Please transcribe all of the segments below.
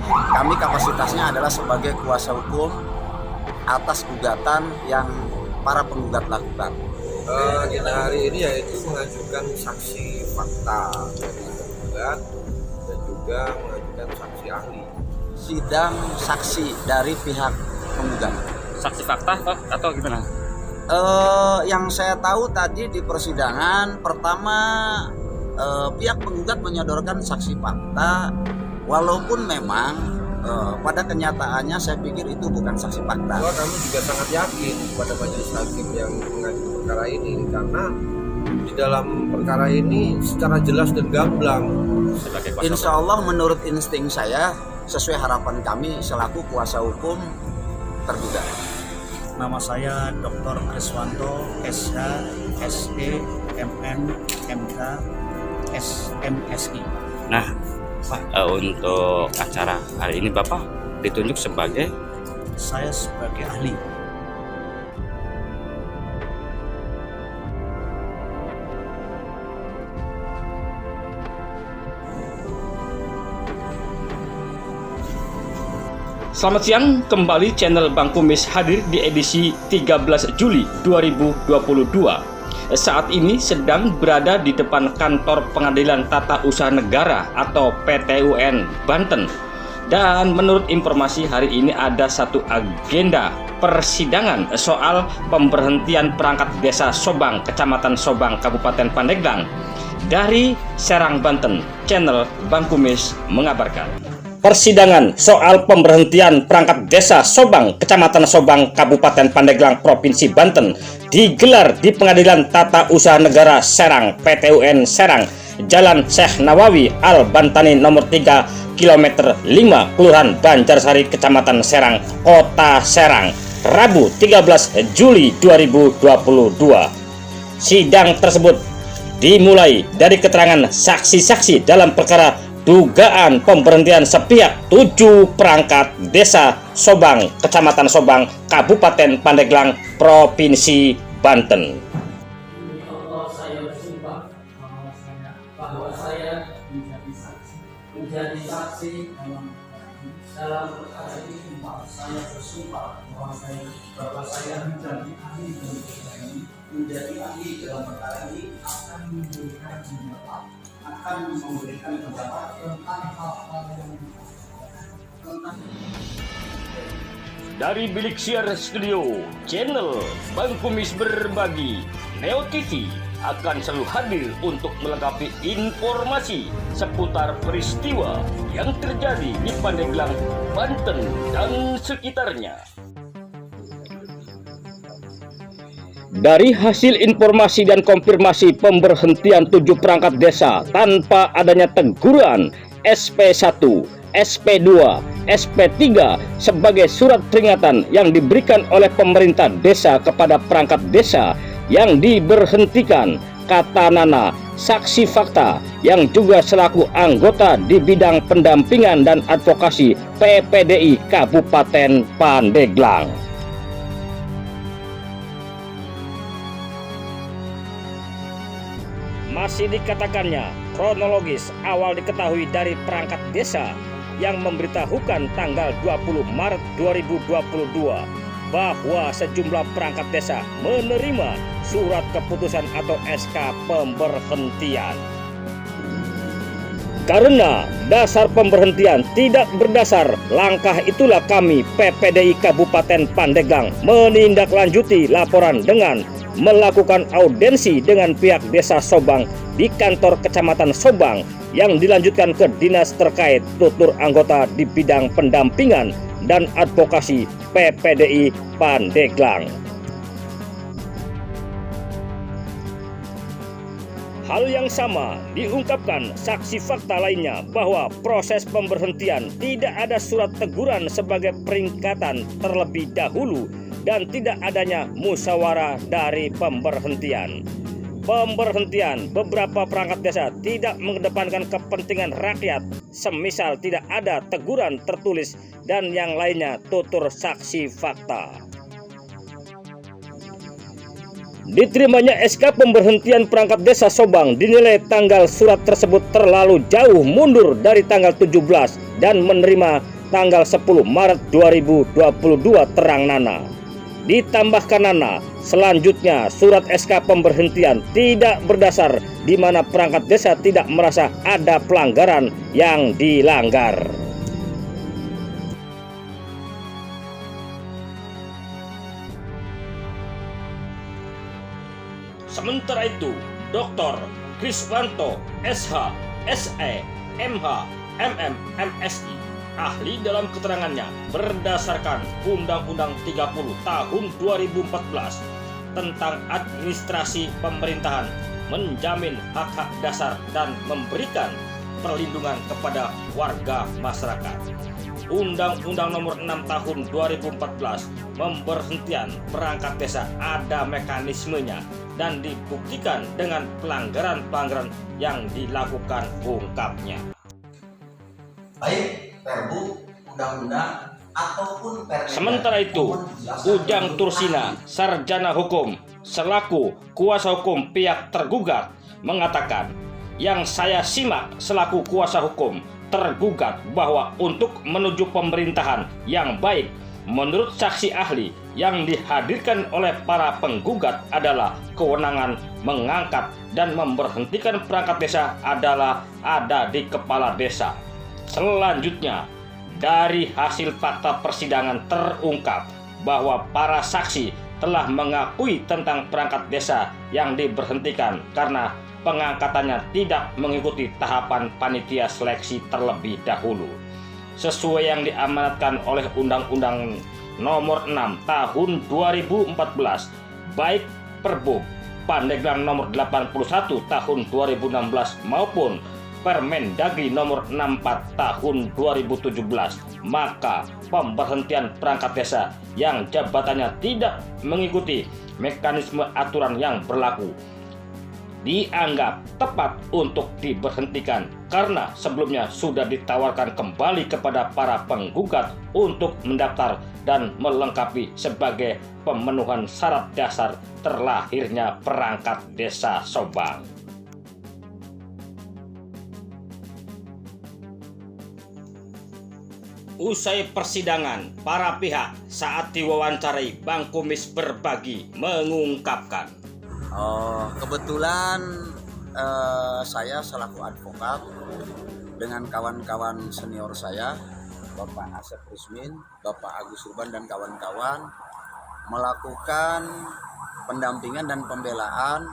kami kapasitasnya adalah sebagai kuasa hukum atas gugatan yang para penggugat lakukan. Agenda hari ini yaitu mengajukan saksi fakta dari penggugat dan juga mengajukan saksi ahli. Sidang saksi dari pihak penggugat. Saksi fakta atau gimana? Yang saya tahu tadi di persidangan pertama pihak penggugat menyodorkan saksi fakta, walaupun memang pada kenyataannya saya pikir itu bukan saksi fakta. Kami juga sangat yakin pada majelis hakim yang mengajukan perkara ini karena di dalam perkara ini secara jelas dan gamblang. Insya Allah menurut insting saya sesuai harapan kami selaku kuasa hukum tergugat. Nama saya Dr. Kriswanto, SH, SE, MN, MK, SMSI. Nah, Pak, untuk acara hari ini Bapak ditunjuk sebagai? Saya sebagai ahli. Selamat siang, kembali channel Bang Kumis hadir di edisi 13 Juli 2022. Saat ini sedang berada di depan kantor Pengadilan Tata Usaha Negara atau PTUN Banten. Dan menurut informasi hari ini ada satu agenda persidangan soal pemberhentian perangkat desa Sobang, Kecamatan Sobang, Kabupaten Pandeglang. Dari Serang, Banten, channel Bang Kumis mengabarkan. Persidangan soal pemberhentian perangkat desa Sobang, Kecamatan Sobang, Kabupaten Pandeglang, Provinsi Banten digelar di Pengadilan Tata Usaha Negara Serang, PTUN Serang, Jalan Syekh Nawawi Al-Bantani nomor 3, kilometer 5, Kelurahan Banjarsari, Kecamatan Serang, Kota Serang, Rabu 13 Juli 2022. Sidang tersebut dimulai dari keterangan saksi-saksi dalam perkara dugaan pemberhentian sepihak 7 perangkat desa Sobang, Kecamatan Sobang, Kabupaten Pandeglang, Provinsi Banten. Saya bersumpah bahwa saya menjadi saksi dalam perkara ini. Saya bersumpah bahwa saya menjadi ahli dalam perkara ini, dalam perkara ini akan memberikan pendapat tentang hal-hal yang Dari Bilik Siar Studio, channel Bang Kumis Berbagi, Neo TV akan selalu hadir untuk melengkapi informasi seputar peristiwa yang terjadi di Pandeglang, Banten, dan sekitarnya. Dari hasil informasi dan konfirmasi pemberhentian 7 perangkat desa tanpa adanya teguran SP1, SP2, SP3 sebagai surat peringatan yang diberikan oleh pemerintah desa kepada perangkat desa yang diberhentikan, kata Nana, saksi fakta yang juga selaku anggota di bidang pendampingan dan advokasi PPDI Kabupaten Pandeglang. Masih dikatakannya, kronologis awal diketahui dari perangkat desa yang memberitahukan tanggal 20 Maret 2022 bahwa sejumlah perangkat desa menerima surat keputusan atau SK pemberhentian. Karena dasar pemberhentian tidak berdasar, langkah itulah kami PPDI Kabupaten Pandeglang menindaklanjuti laporan dengan melakukan audensi dengan pihak desa Sobang di kantor Kecamatan Sobang yang dilanjutkan ke dinas terkait tutur anggota di bidang pendampingan dan advokasi PPDI Pandeglang. Hal yang sama diungkapkan saksi fakta lainnya bahwa proses pemberhentian tidak ada surat teguran sebagai peringatan terlebih dahulu dan tidak adanya musyawarah dari pemberhentian. Pemberhentian beberapa perangkat desa tidak mengedepankan kepentingan rakyat, semisal tidak ada teguran tertulis dan yang lainnya, tutur saksi fakta. Diterimanya SK pemberhentian perangkat desa Sobang dinilai tanggal surat tersebut terlalu jauh mundur dari tanggal 17 dan menerima tanggal 10 Maret 2022 terang Nana. Ditambahkan Nana, selanjutnya surat SK pemberhentian tidak berdasar di mana perangkat desa tidak merasa ada pelanggaran yang dilanggar. Sementara itu, Dr. Kriswanto, SH, SE, MH, MM, MSI, ahli dalam keterangannya berdasarkan Undang-Undang 30 tahun 2014 tentang administrasi pemerintahan, menjamin hak-hak dasar dan memberikan perlindungan kepada warga masyarakat. Undang-Undang Nomor 6 Tahun 2014 pemberhentian perangkat desa ada mekanismenya dan dibuktikan dengan pelanggaran-pelanggaran yang dilakukan, ungkapnya. Baik Perbu, undang-undang ataupun Permendagri. Sementara itu, Ujang Tursina, sarjana hukum selaku kuasa hukum pihak tergugat, mengatakan, yang saya simak selaku kuasa hukum tergugat bahwa untuk menuju pemerintahan yang baik, menurut saksi ahli yang dihadirkan oleh para penggugat adalah kewenangan mengangkat dan memberhentikan perangkat desa adalah ada di kepala desa. Selanjutnya, dari hasil fakta persidangan terungkap bahwa para saksi telah mengakui tentang perangkat desa yang diberhentikan karena pengangkatannya tidak mengikuti tahapan panitia seleksi terlebih dahulu. Sesuai yang diamanatkan oleh Undang-Undang Nomor 6 Tahun 2014, baik Perbu Pandeglang Nomor 81 Tahun 2016 maupun Permendagri Nomor 64 Tahun 2017, maka pemberhentian perangkat desa yang jabatannya tidak mengikuti mekanisme aturan yang berlaku dianggap tepat untuk diberhentikan karena sebelumnya sudah ditawarkan kembali kepada para penggugat untuk mendaftar dan melengkapi sebagai pemenuhan syarat dasar terlahirnya perangkat desa Sobang. Usai persidangan, para pihak saat diwawancarai Bang Kumis berbagi mengungkapkan, Kebetulan saya selaku advokat dengan kawan-kawan senior saya, Bapak Asep Rusmin, Bapak Agus Urban dan kawan-kawan melakukan pendampingan dan pembelaan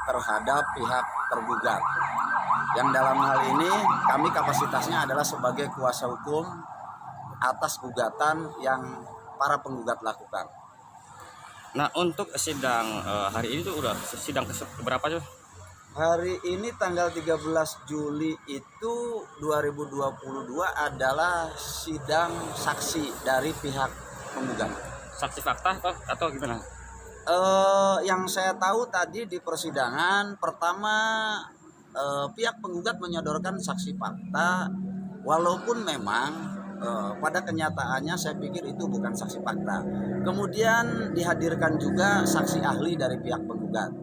terhadap pihak tergugat. Yang dalam hal ini kami kapasitasnya adalah sebagai kuasa hukum atas gugatan yang para penggugat lakukan. Nah, untuk sidang hari ini tuh udah sidang keberapa tuh? Hari ini tanggal 13 Juli itu 2022 adalah sidang saksi dari pihak penggugat. Saksi fakta atau gimana? Yang saya tahu tadi di persidangan pertama pihak penggugat menyodorkan saksi fakta, walaupun memang pada kenyataannya saya pikir itu bukan saksi fakta. Kemudian dihadirkan juga saksi ahli dari pihak penggugat.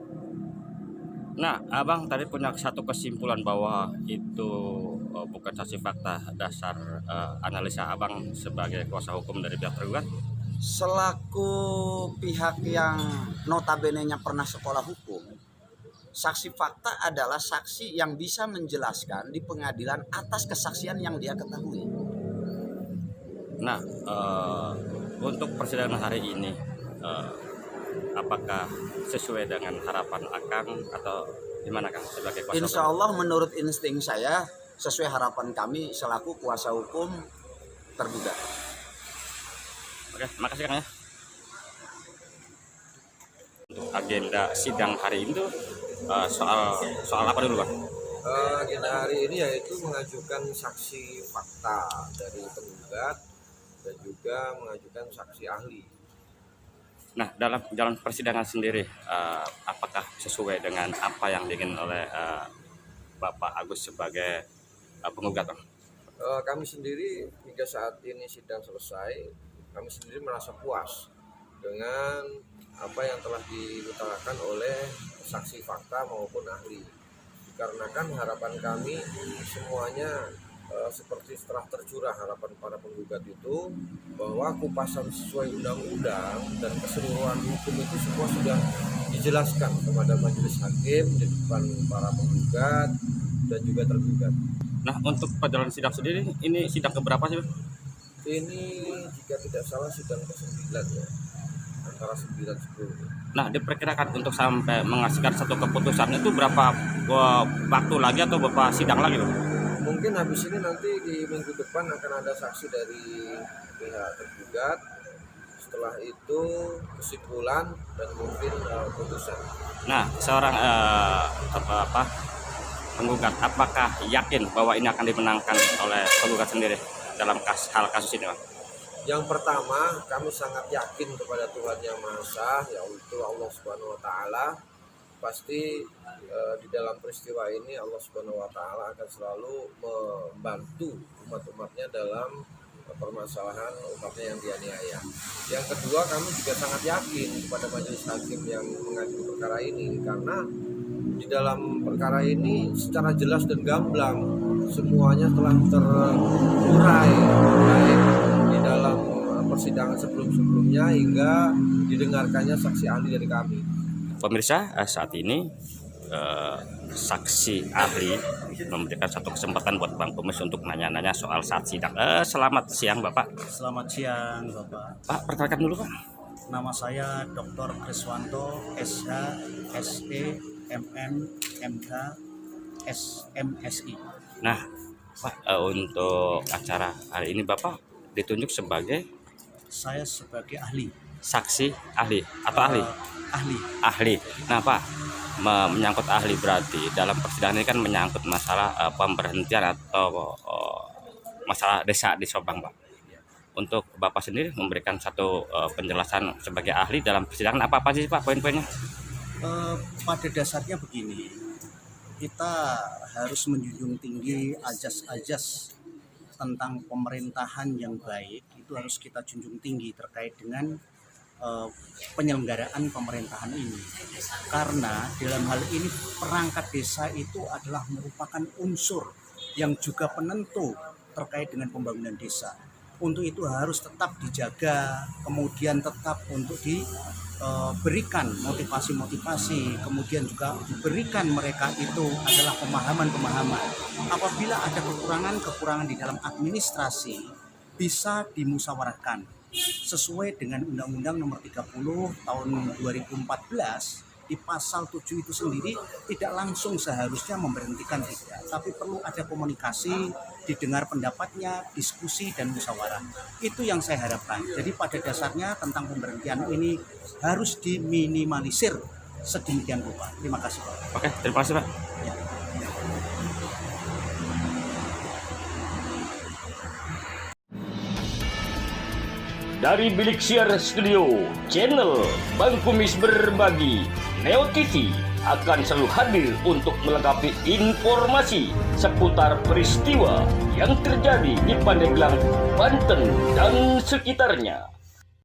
Nah, Abang tadi punya satu kesimpulan bahwa itu bukan saksi fakta dasar analisa Abang sebagai kuasa hukum dari pihak tergugat. Selaku pihak yang notabene-nya pernah sekolah hukum, saksi fakta adalah saksi yang bisa menjelaskan di pengadilan atas kesaksian yang dia ketahui. Nah, untuk persidangan hari ini, apakah sesuai dengan harapan Akang atau gimana Kang sebagai kuasa hukum? Insya Allah menurut insting saya sesuai harapan kami selaku kuasa hukum tergugat. Oke, makasih Kang ya. Untuk agenda sidang hari ini tuh soal apa dulu Bang? Agenda hari ini yaitu mengajukan saksi fakta dari penggugat dan juga mengajukan saksi ahli. Nah, dalam jalan persidangan sendiri, apakah sesuai dengan apa yang diinginkan oleh Bapak Agus sebagai penggugat? Kami sendiri hingga saat ini sidang selesai, kami sendiri merasa puas dengan apa yang telah diutarakan oleh saksi fakta maupun ahli. Dikarenakan harapan kami semuanya seperti setelah tercurah harapan para penggugat itu bahwa kupasan sesuai undang-undang dan keseluruhan hukum itu semua sudah dijelaskan kepada majelis hakim di depan para penggugat dan juga tergugat. Nah, untuk perjalanan sidang sendiri, ini sidang keberapa sih, Bang? Ini jika tidak salah sidang ke-9 ya, antara 9-10. Nah, diperkirakan untuk sampai menghasilkan satu keputusan itu berapa waktu lagi atau berapa sidang lagi, Bang? Mungkin habis ini nanti di minggu depan akan ada saksi dari pihak tergugat. Setelah itu kesimpulan dan mungkin putusan. Nah, seorang penggugat, apakah yakin bahwa ini akan dimenangkan oleh penggugat sendiri dalam hal kasus ini, Bang? Yang pertama, kami sangat yakin kepada Tuhan Yang Maha Esa, yaitu Allah Subhanahu wa taala. Pasti di dalam peristiwa ini Allah Subhanahu wa taala akan selalu membantu umat-umatnya dalam permasalahan umatnya yang dianiaya. Yang kedua, kami juga sangat yakin kepada majelis hakim yang mengadili perkara ini, karena di dalam perkara ini secara jelas dan gamblang semuanya telah terurai baik di dalam persidangan sebelum-sebelumnya hingga didengarkannya saksi ahli dari kami. Pemirsa, saat ini saksi ahli memberikan satu kesempatan buat Bang Kumis untuk nanya-nanya soal saat sidang. Selamat siang, Bapak. Selamat siang, Bapak. Pak, perkenalkan dulu, Pak. Nama saya Dr. Kriswanto, SH, SE, MN, MK, MSI. Nah, Pak, untuk acara hari ini Bapak ditunjuk sebagai Saya sebagai ahli. saksi ahli atau ahli? Ahli. Ahli. Nah, Pak, menyangkut ahli berarti dalam persidangan ini kan menyangkut masalah pemberhentian atau masalah desa di Subang, Pak. Untuk Bapak sendiri memberikan satu penjelasan sebagai ahli dalam persidangan, apa sih, Pak, poin-poinnya? Pada dasarnya begini, kita harus menjunjung tinggi ajas-ajas tentang pemerintahan yang baik. Itu harus kita junjung tinggi terkait dengan penyelenggaraan pemerintahan ini, karena dalam hal ini perangkat desa itu adalah merupakan unsur yang juga penentu terkait dengan pembangunan desa. Untuk itu harus tetap dijaga, kemudian tetap untuk diberikan motivasi-motivasi, kemudian juga diberikan mereka itu adalah pemahaman-pemahaman. Apabila ada kekurangan di dalam administrasi, bisa dimusyawarahkan sesuai dengan Undang-Undang Nomor 30 Tahun 2014. Di pasal 7 itu sendiri tidak langsung seharusnya memberhentikan, tidak, tapi perlu ada komunikasi, didengar pendapatnya, diskusi dan musyawarah. Itu yang saya harapkan. Jadi pada dasarnya tentang pemberhentian ini harus diminimalisir sedemikian rupa. Terima kasih, Pak. Oke, terima kasih, Pak. Ya. Dari Bilik Siar Studio, channel Bang Kumis Berbagi, Neo TV akan selalu hadir untuk melengkapi informasi seputar peristiwa yang terjadi di Pandeglang, Banten dan sekitarnya.